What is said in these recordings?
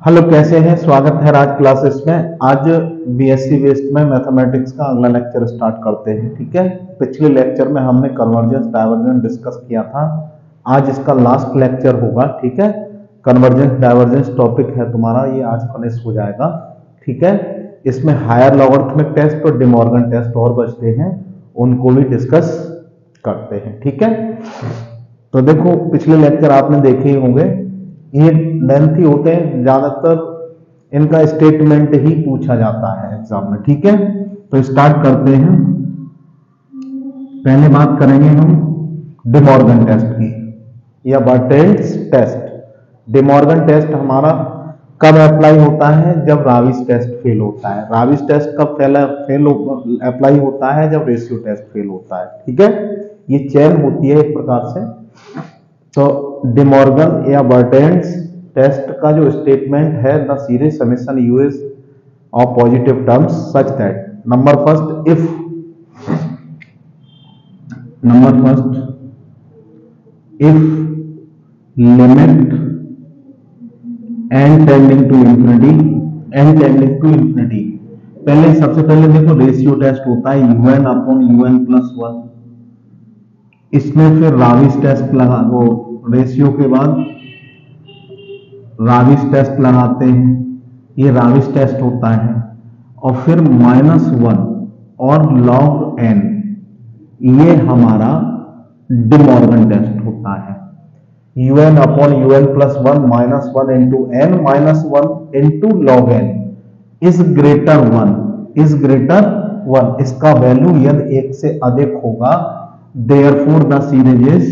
Hello, कैसे हैं? स्वागत है राज क्लासेस में। आज बीएससी बेस्ड में मैथमेटिक्स का अगला लेक्चर स्टार्ट करते हैं। ठीक है, पिछले लेक्चर में हमने कन्वर्जेंस डाइवर्जेंस डिस्कस किया था। आज इसका लास्ट लेक्चर होगा। ठीक है, कन्वर्जेंस डाइवर्जेंस टॉपिक है तुम्हारा, ये आज फिनिश हो जाएगा। ठीक है, इसमें हायर लॉगरिथमिक टेस्ट और डिमॉर्गन टेस्ट और बचते हैं, उनको भी डिस्कस करते हैं। ठीक है, तो देखो पिछले लेक्चर आपने देखे ही होंगे, ये लेंथी होते हैं, ज्यादातर इनका स्टेटमेंट ही पूछा जाता है एग्जाम में। ठीक है, तो स्टार्ट करते हैं। पहले बात करेंगे हम डिमॉर्गन टेस्ट की या बर्टेल्स टेस्ट। डिमॉर्गन टेस्ट हमारा कब अप्लाई होता है? जब राविस टेस्ट फेल होता है। राविस टेस्ट कब फेल अप्लाई होता है? जब रेशियो टेस्ट फेल होता है। ठीक है, ये चेन होती है एक प्रकार से। तो डिमॉर्गन या बर्टेल्स टेस्ट का जो स्टेटमेंट है, the series summation US of positive terms such that number first if limit n tending to infinity. पहले सबसे पहले देखो रेशियो टेस्ट होता है un अपॉन un प्लस 1। इसमें फिर राविस टेस्ट लगा दो, रेशियो के बाद राविस टेस्ट लगाते हैं, ये राविस टेस्ट होता है। और फिर -1 और log n, ये हमारा डिमॉर्गन टेस्ट होता है। un upon un plus 1 -1 into n -1 into log n is greater 1। इसका वैल्यू यदि 1 से अधिक होगा, therefore the series is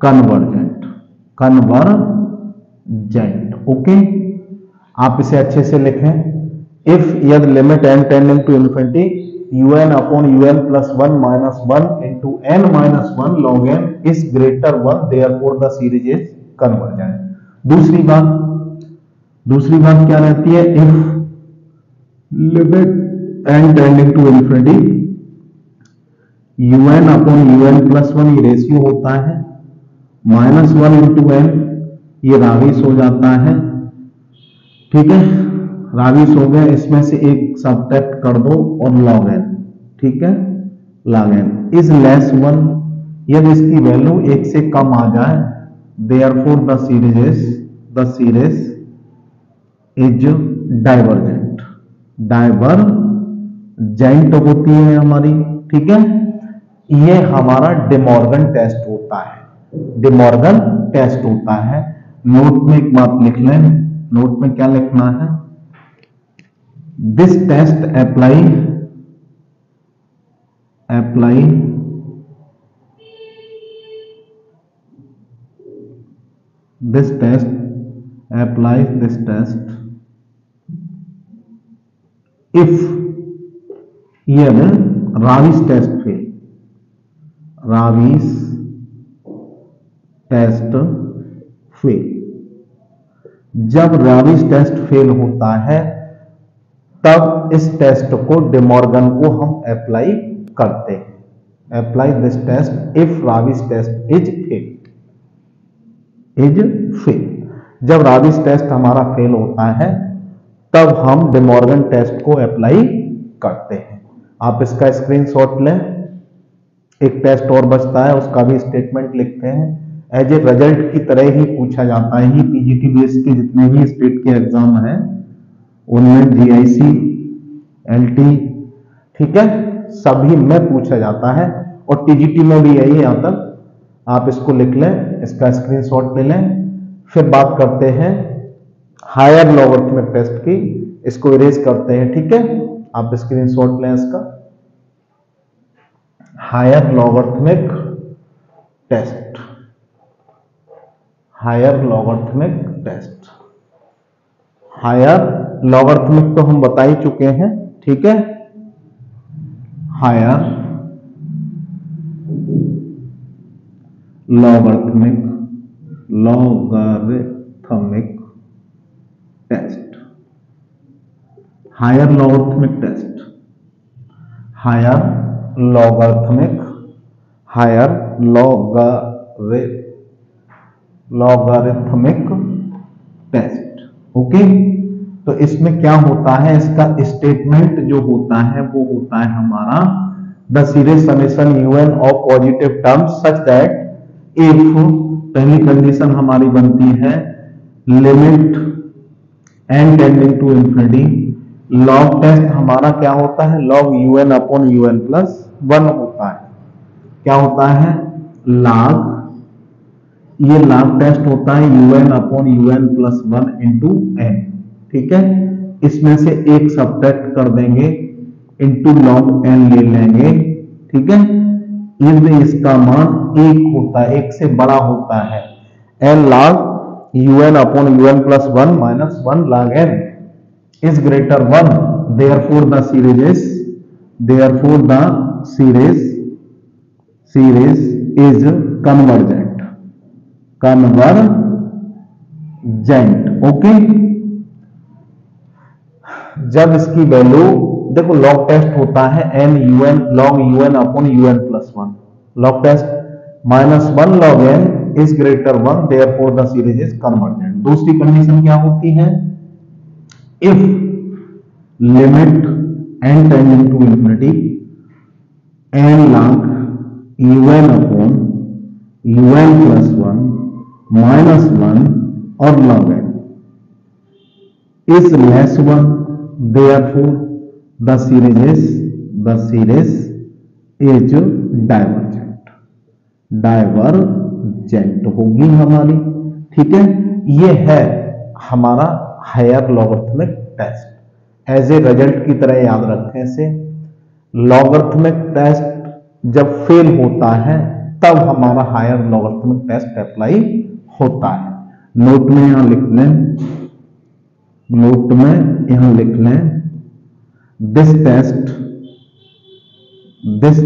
convergent। Okay, आप इसे अच्छे से लिखें। इफ यदि limit n tending to infinity un upon un plus 1 -1 into n -1 log n is greater 1, therefore the series is convergent। दूसरी बात क्या रहती है? If limit n tending to infinity un upon un plus 1, ये ratio होता है, -1 into n, ये राविस हो जाता है। ठीक है, राविस हो गया, इसमें से एक सब्ट्रैक्ट कर दो और log n। ठीक है, log n इज लेस 1, यदि इसकी वैल्यू 1 से कम आ जाए, therefore the series is divergent होती है हमारी। ठीक है, ये हमारा डिमॉर्गन टेस्ट होता है। नोट में एक बात लिख लें, नोट में क्या लिखना है? This test apply this test if राविस टेस्ट फेल। जब राविस टेस्ट फेल होता है, तब इस टेस्ट को, डिमॉर्गन को हम अप्लाई करते हैं। Apply this test if Raabe's test is fail. जब राविस टेस्ट हमारा फेल होता है, तब हम डिमॉर्गन टेस्ट को अप्लाई करते हैं। आप इसका स्क्रीनशॉट लें। एक टेस्ट और बचता है, उसका भी स्टेटमेंट लिखते हैं। एज ए रिजल्ट की तरह ही पूछा जाता है। पीजीटी बेस के जितने भी स्टेट के एग्जाम हैं, उनमें जीआईसी, एलटी, ठीक है, सभी में पूछा जाता है, और टीजीटी में भी यही यहाँ तक। आप इसको लिख लें, इसका स्क्रीनशॉट ले लें। फिर बात करते हैं हायर लॉगरिथमिक टेस्ट की, इसको इरेज करते हैं। ठीक है, आप स्क्रीनशॉट लें इसका। Higher logarithmic test, higher logarithmic तो हम बता ही चुके हैं। ठीक है, higher logarithmic test, higher logarithmic higher logarithmic test. Okay, तो इसमें क्या होता है, इसका स्टेटमेंट जो होता है वो होता है हमारा the series summation un of positive terms such that if, पहली कंडीशन हमारी बनती है limit n tending to infinity, log test हमारा क्या होता है, log un upon un plus 1 होता है। क्या होता है, लॉग, ये लॉग टेस्ट होता है un upon un plus 1 into n। ठीक है, इसमें से एक सब्ट्रैक्ट कर देंगे, इंटू लॉग n ले लेंगे। ठीक है, यदि इसका मान 1 होता है, 1 से बड़ा होता है, n log un upon un plus 1 minus 1 log n is greater 1, therefore the series is convergent। Okay, जब इसकी वैल्यू देखो, लॉग टेस्ट होता है n un log un upon un plus 1, log test minus 1 log n is greater 1, therefore the series is convergent. दूसरी condition क्या होती है, if limit n tending to infinity n log un upon un plus 1 minus 1 और log n is less 1, therefore the series is divergent होगी हमारी। ठीक है, ये है हमारा higher logarithmic test. As a result की तरह याद रखें इसे, लॉगरिथमिक टेस्ट जब फेल होता है तब हमारा हायर लॉगरिथमिक टेस्ट अप्लाई होता है। नोट में यहां लिख लें, दिस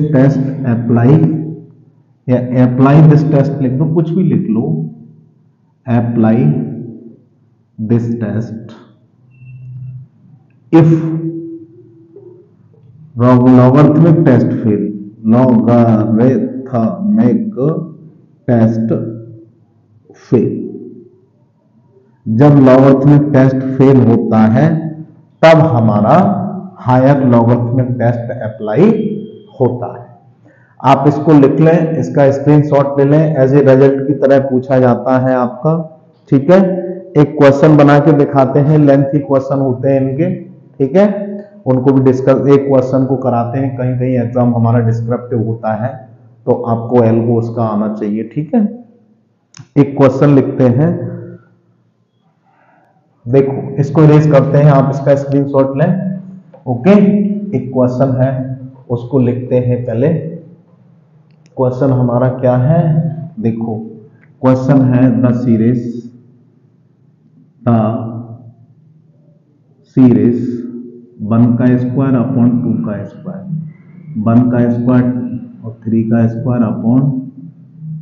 टेस्ट अप्लाई, या अप्लाई दिस टेस्ट लिख दो, कुछ भी लिख लो, apply this test if logarithmic test fail, logarithmic test fail, जब लॉगरिथमिक टेस्ट फेल होता है तब हमारा हायर लॉगरिथमिक टेस्ट अप्लाई होता है। आप इसको लिख लें, इसका स्क्रीनशॉट ले लें, एज ए रिजल्ट की तरह पूछा जाता है आपका। ठीक है, एक क्वेश्चन बना के दिखाते हैं, लेंथी क्वेश्चन होते हैं इनके। ठीक है, उनको भी डिस्कस, एक क्वेश्चन को कराते हैं, कहीं कहीं एग्जाम हमारा डिस्क्रिप्टिव होता है तो आपको एल्गो उसका आना चाहिए। ठीक है, एक क्वेश्चन लिखते हैं, देखो इसको इरेज करते हैं, आप इसका स्क्रीनशॉट लें। ओके, एक क्वेश्चन है उसको लिखते हैं पहले। क्वेश्चन हमारा क्या है, देखो क्वेश्चन है द सीरीज 1 का स्क्वायर अपॉन 2 का स्क्वायर, 1 का स्क्वायर और 3 का स्क्वायर अपॉन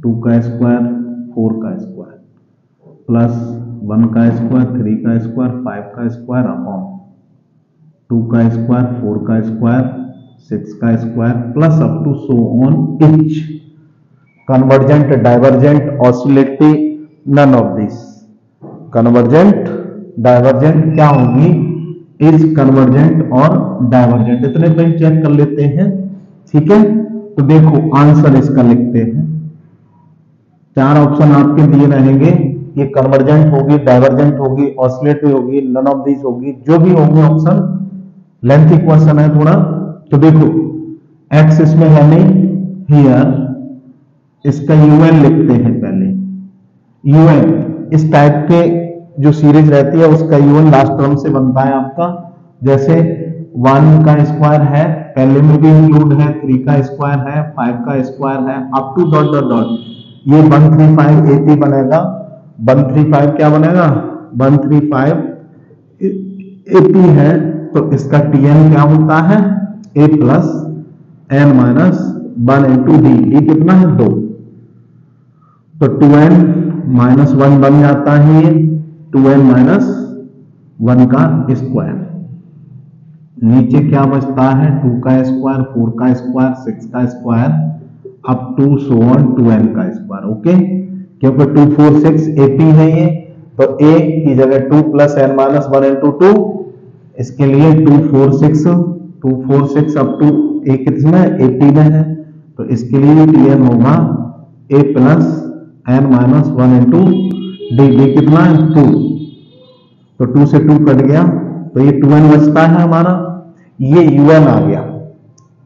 2 का स्क्वायर 4 का स्क्वायर प्लस 1 का स्क्वायर 3 का स्क्वायर 5 का स्क्वायर अपॉन 2 का स्क्वायर 4 का स्क्वायर 6 का square plus up to so on each. Convergent, divergent, oscillatory, none of this. Convergent, divergent क्या होगी, इज कन्वर्जेंट और डाइवर्जेंट, इतने पे चेक कर लेते हैं। ठीक है, तो देखो आंसर इसका लिखते हैं, 4 ऑप्शन आपके दिए रहेंगे, ये कन्वर्जेंट होगी, डाइवर्जेंट होगी, ऑसिलेटरी होगी, नन ऑफ दिस होगी, जो भी होंगे ऑप्शन। लेंथी क्वेश्चन है थोड़ा, तो देखो एक्स इसमें है नहीं, हियर इसका यूएन लिखते हैं पहले। यूएन इस टाइप के जो सीरीज रहती है उसका यूएन लास्ट टर्म से बनता है आपका, जैसे 1 का स्क्वायर है, पहले में भी इंक्लूड है, 3 का स्क्वायर है, 5 का स्क्वायर है, up to dot dot dot, ये 135 80 बनेगा। 135 क्या बनेगा, 135 80 है, तो इसका टीएन क्या होता है, a plus n minus 1 into d. D कितना है, 2, तो 2n माइनस 1 बन जाता है, ये 2n माइनस 1 का स्क्वायर। नीचे क्या बचता है, 2 का स्क्वायर 4 का स्क्वायर 6 का square up to so on 2n का स्क्वायर। ओके, क्योंकि 2 4 6 AP है ये, तो a की जगह 2 प्लस n माइनस 1 इंटू 2, इसके लिए 2 4 6 अप टू a कितना है, AP में है, तो इसके लिए tn होगा a plus n minus 1 into D कितना है 2, तो 2 से 2 कट गया, तो ये 2n बचता है हमारा, ये un आ गया,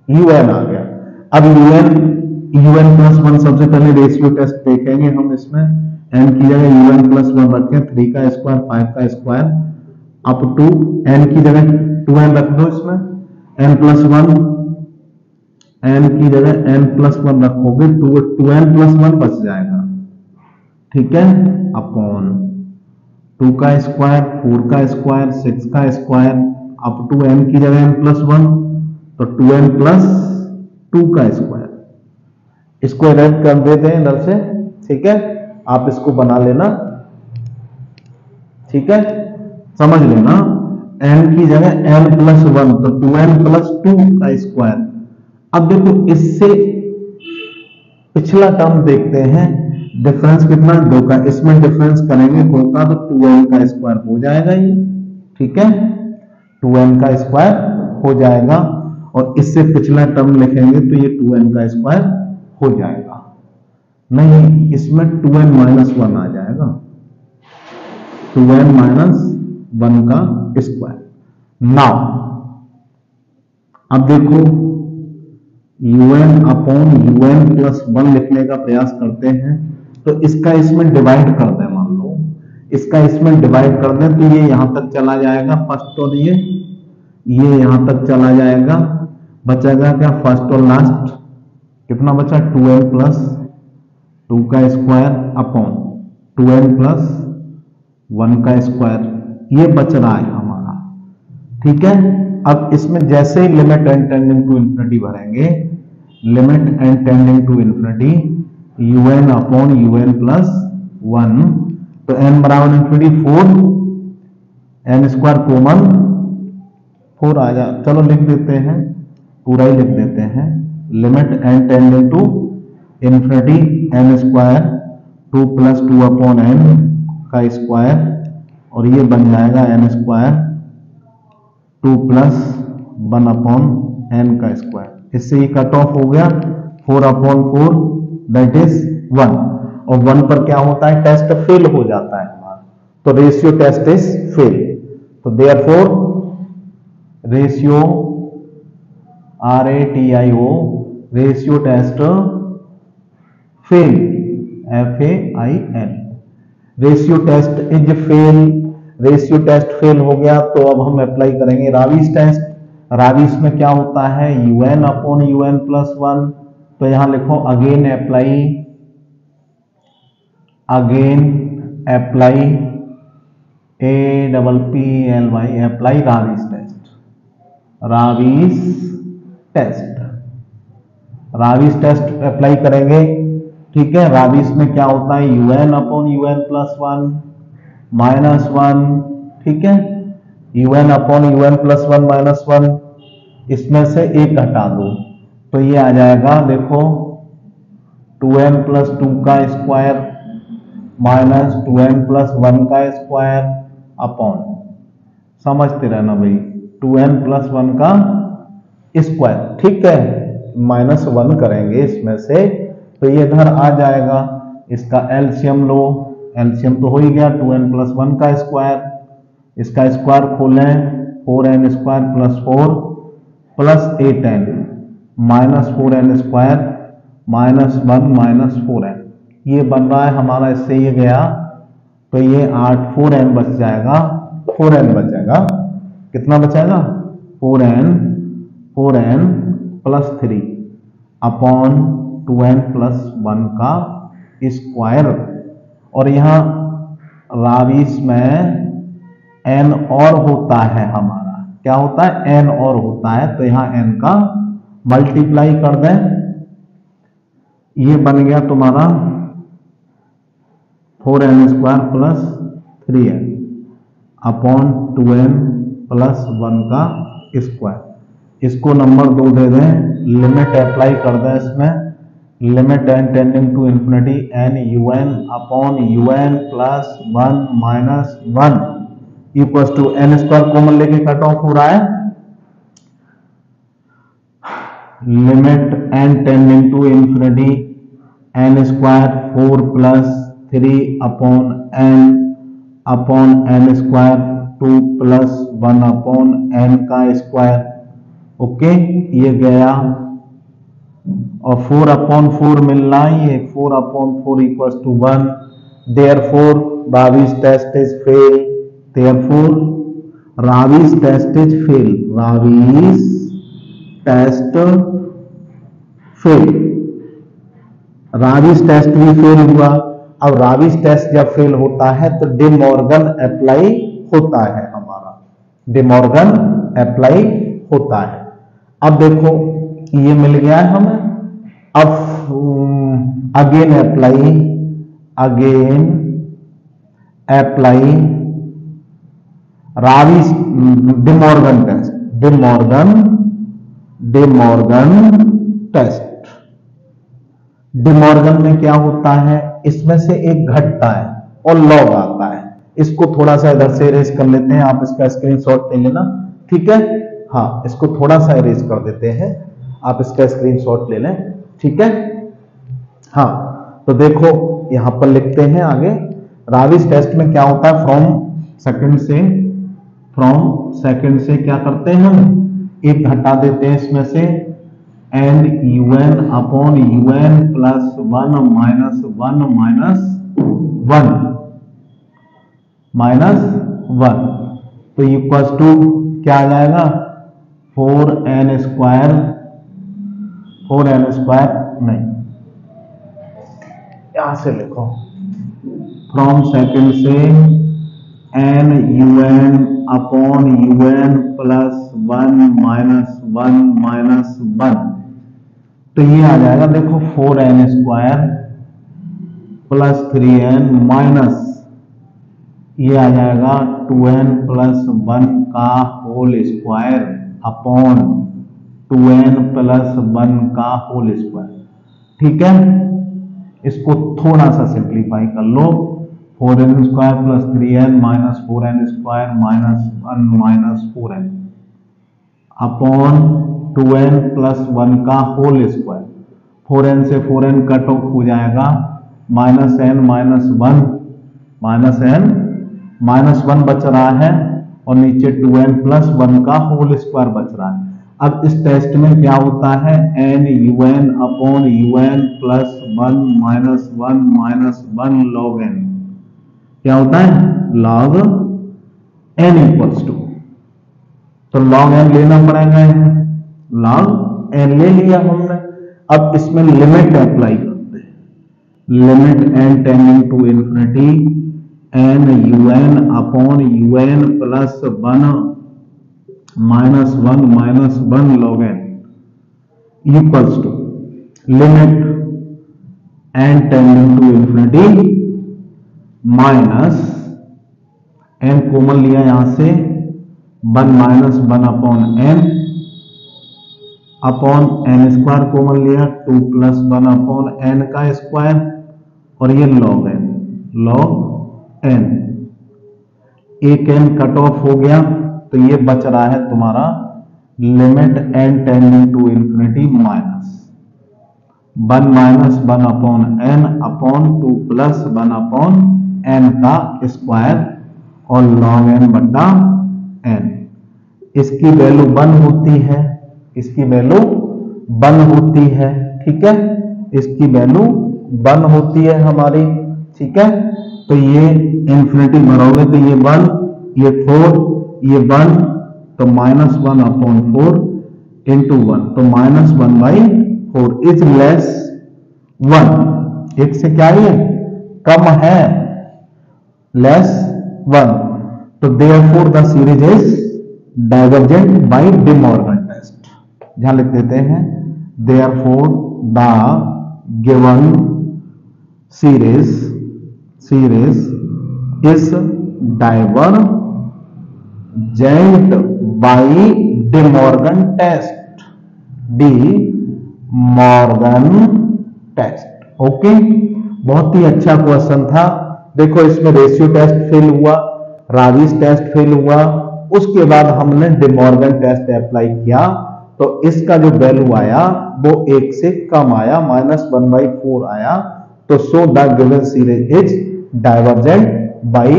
un आ गया। अब un प्लस 1 सबसे पहले रेशियो टेस्ट देखेंगे हम इसमें, n की जगह un प्लस 1 रखें, 3 का स्क्वायर 5 का स्क्वायर अप टू n की जगह 2n रख दो, इसमें n प्लस 1, n की जगह n प्लस 1 रखोगे, 2n प्लस 1 बच जाएगा, ठीक है, अपॉन 2 का स्क्वायर 4 का स्क्वायर 6 का स्क्वायर अप टू n की जगह n प्लस 1, तो 2n प्लस 2 का स्क्वायर, इसको ऐड कर देते हैं इधर से, ठीक है, आप इसको बना लेना, ठीक है, समझ लेना, n की जगह n प्लस 1, तो 2n प्लस 2 का स्क्वायर। अब देखो इससे पिछला टर्म देखते हैं, डिफरेंस कितना 2 का, इसमें डिफरेंस करेंगे 2 का, तो 2n का स्क्वायर हो जाएगा ये, ठीक है, 2n का स्क्वायर हो जाएगा, और इससे पिछला टर्म लिखेंगे तो ये 2n का स्क्वायर हो जाएगा, नहीं इसमें 2n माइनस 1 आ जाएगा, 2n माइनस 1 का स्क्वायर। नाउ अब देखो un अपॉन un प्लस 1 लिखने का प्रयास करते हैं, तो इसका इसमें डिवाइड कर दें, मान लो इसका इसमें डिवाइड कर दें, तो ये यहां तक चला जाएगा फर्स्ट, और ये यहां तक चला जाएगा, बचेगा क्या फर्स्ट और लास्ट, कितना बचा 2n प्लस 2 का स्क्वायर अपॉन 2n प्लस 1 का स्क्वायर, ये बच रहा है हमारा, ठीक है। अब इसमें जैसे ही limit n tending to infinity भरेंगे, limit n tending to infinity un upon un plus 1, तो n बराबर इन्फिनिटी 4, n स्क्वायर कॉमन 4 आ जा, चलो लिख देते हैं, पूरा ही लिख देते हैं, limit n tending to infinity n square 2 plus 2 upon n का स्क्वायर, और ये बन जाएगा n square 2 plus 1 upon n का स्क्वायर, इससे ये कट ऑफ हो गया 4 अपॉन 4 दैट इज 1, और 1 पर क्या होता है, टेस्ट फेल हो जाता है हमारा, तो रेशियो टेस्ट इज फेल, तो therefore ratio RATIO ratio test fail, FAIL, ratio test is fail, ratio test fail हो गया, तो अब हम अप्लाई करेंगे राविस टेस्ट। राविस में क्या होता है, un अपॉन un प्लस 1, तो यहां लिखो again apply APPLY apply Raabe's test apply करेंगे, ठीक है। राविस में क्या होता है, un upon un plus 1 minus 1, ठीक है, un upon un plus 1 minus 1, इसमें से एक घटा दो, तो ये आ जाएगा, देखो 2n प्लस 2 का स्क्वायर माइनस 2n प्लस 1 का स्क्वायर अपॉन, समझते रहना भाई, 2n प्लस 1 का स्क्वायर, ठीक है, माइनस 1 करेंगे इसमें से, तो ये इधर आ जाएगा, इसका एलसीएम लो, एलसीएम तो हो ही गया, 2n प्लस 1 का स्क्वायर, इसका स्क्वायर खोलें 4n square plus 4 plus 8n minus 4n square minus 1 minus 4n, ये बन रहा है हमारा, इससे ये गया, तो ये 8 4n बच जाएगा, 4n बचेगा, कितना बचेगा 4n plus 3 upon 2n plus 1 का स्क्वायर, और यहां राविस में n और होता है हमारा, क्या होता है n और होता है, तो यहां n का मल्टीप्लाई कर दें, ये बन गया तुम्हारा 4n square plus 3n upon 2n plus 1 का स्क्वायर, इसको नंबर 2 दे दें, लिमिट अप्लाई कर दें इसमें, limit n tending to infinity n u n upon u n plus 1 minus 1 equal to n square common लेके कट ऑफ हो रहा है, limit n tending to infinity n square 4 plus 3 upon n square 2 plus 1 upon n का square. Okay, ये गया और 4 upon 4 मिल रहा है, ये 4 upon 4 equals to 1। Therefore Raabe's test is fail, therefore Raabe's test is fail, Raabe's test fail, Raabe's test भी fail हुआ। अब रावीज टेस्ट जब फेल होता है तो डे मॉर्गन अप्लाई होता है, हमारा डे मॉर्गन अप्लाई होता है। अब देखो ये मिल गया है हमें, अब again apply Raabe's De Morgan test, De Morgan test. De Morgan में क्या होता है, इसमें से एक घटता है और लॉग आता है। इसको थोड़ा सा इधर से इरेज कर लेते हैं, आप इसका स्क्रीनशॉट ले लेना, ठीक है। हाँ, इसको थोड़ा सा इरेज कर देते हैं, आप इसका स्क्रीनशॉट ले लें, ठीक है। हाँ, तो देखो यहां पर लिखते हैं आगे, रावीज टेस्ट में क्या होता है, फ्रॉम सेकंड से क्या करते हैं हम, एक घटा देते हैं इसमें से, and u n upon u n plus 1 minus 1 minus 1 तो इक्वल्स टू क्या आ जाएगा, 4n स्क्वायर नहीं, यहां से लिखो, फ्रॉम सेकंड से n u n upon u n plus 1 minus 1 तो ये आ जाएगा, देखो 4n square plus 3n minus ये आ जाएगा 2n प्लस 1 का whole square upon 2n plus 1 का होल स्क्वायर, ठीक है। इसको थोड़ा सा सिंप्लीफाई कर लो, 4n square plus 3n minus 4n square minus 1 minus 4n upon 2n plus 1 का होल स्क्वायर, 4n से 4n कट ऑफ हो जाएगा, माइनस n माइनस 1 बच रहा है और नीचे 2n प्लस 1 का होल स्क्वायर बच रहा है। अब इस टेस्ट में क्या होता है, n u n upon u n plus 1 minus 1 log n, क्या होता है, लॉग एन इक्वल्स टू, तो लॉग एन लेना पड़ेगा, लॉग एन ले लिया हमने। अब इसमें लिमिट अप्लाई करते हैं, limit n tending to infinity n u n upon u n plus 1 minus 1 log n equals to limit n tending to infinity minus n common लिया यहां से 1 minus 1 upon n square common लिया 2 plus 1 upon n का square और ये log n, एक n cut off हो गया तो ये बच रहा है तुम्हारा limit n tending to infinity minus 1 minus 1 upon n upon 2 plus 1 upon n का स्क्वायर और लॉग एन बटा एन। इसकी वैल्यू 1 होती है, इसकी वैल्यू 1 होती है, ठीक है, इसकी वैल्यू 1 होती है हमारी, ठीक है। तो ये इंफिनिटी भरोगे तो ये 1, ये 4, ये 1 तो माइनस 1 अपॉन 4 इंटू 1 तो माइनस 1/4 इज लेस 1, एक से क्या है कम है, लेस 1, तो therefore the series is divergent by De Morgan test. यहां लिख देते हैं therefore the given series is divergent by De Morgan test, test. Okay, बहुत ही अच्छा क्वेश्चन था। देखो इसमें रेशियो टेस्ट फेल हुआ, राविस टेस्ट फेल हुआ, उसके बाद हमने डिमॉर्गन टेस्ट अप्लाई किया तो इसका जो वैल्यू आया वो 1 से कम आया, -1/4 आया। तो so the given series is divergent by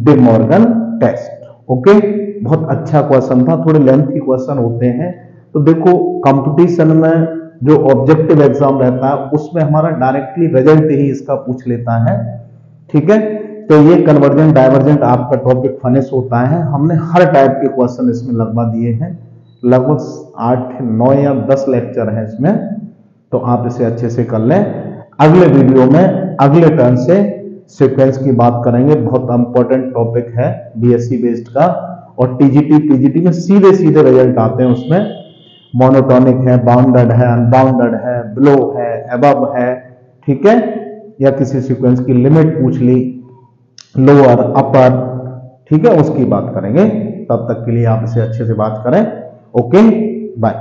De Morgan test. Okay, बहुत अच्छा क्वेश्चन था, थोड़े लेंथी क्वेश्चन होते हैं। तो देखो कंपटीशन में जो ऑब्जेक्टिव एग्जाम रहता है उसमें हमारा डायरेक्टली रिजल्ट ही इसका पूछ लेता है। ठीक है, तो ये कन्वर्जेंट डाइवर्जेंट आपका टॉपिक फिनिश होता है। हमने हर टाइप के क्वेश्चन इसमें लगवा दिए हैं, लगभग 8, 9 या 10 लेक्चर हैं इसमें, तो आप इसे अच्छे से कर लें। अगले वीडियो में अगले टर्न से सीक्वेंस की बात करेंगे, बहुत इंपॉर्टेंट टॉपिक है बीएससी बेस्ड का। और टीजीटी पीजीटी में सीधे सीधे रिजल्ट आते हैं, उसमें मोनोटॉनिक है, बाउंडेड है, अनबाउंडेड है, बिलो है, अबव है, ठीक है, या किसी सीक्वेंस की लिमिट पूछ ली, लोअर अपर, ठीक है, उसकी बात करेंगे। तब तक के लिए आप इसे अच्छे से बात करें। Okay, bye.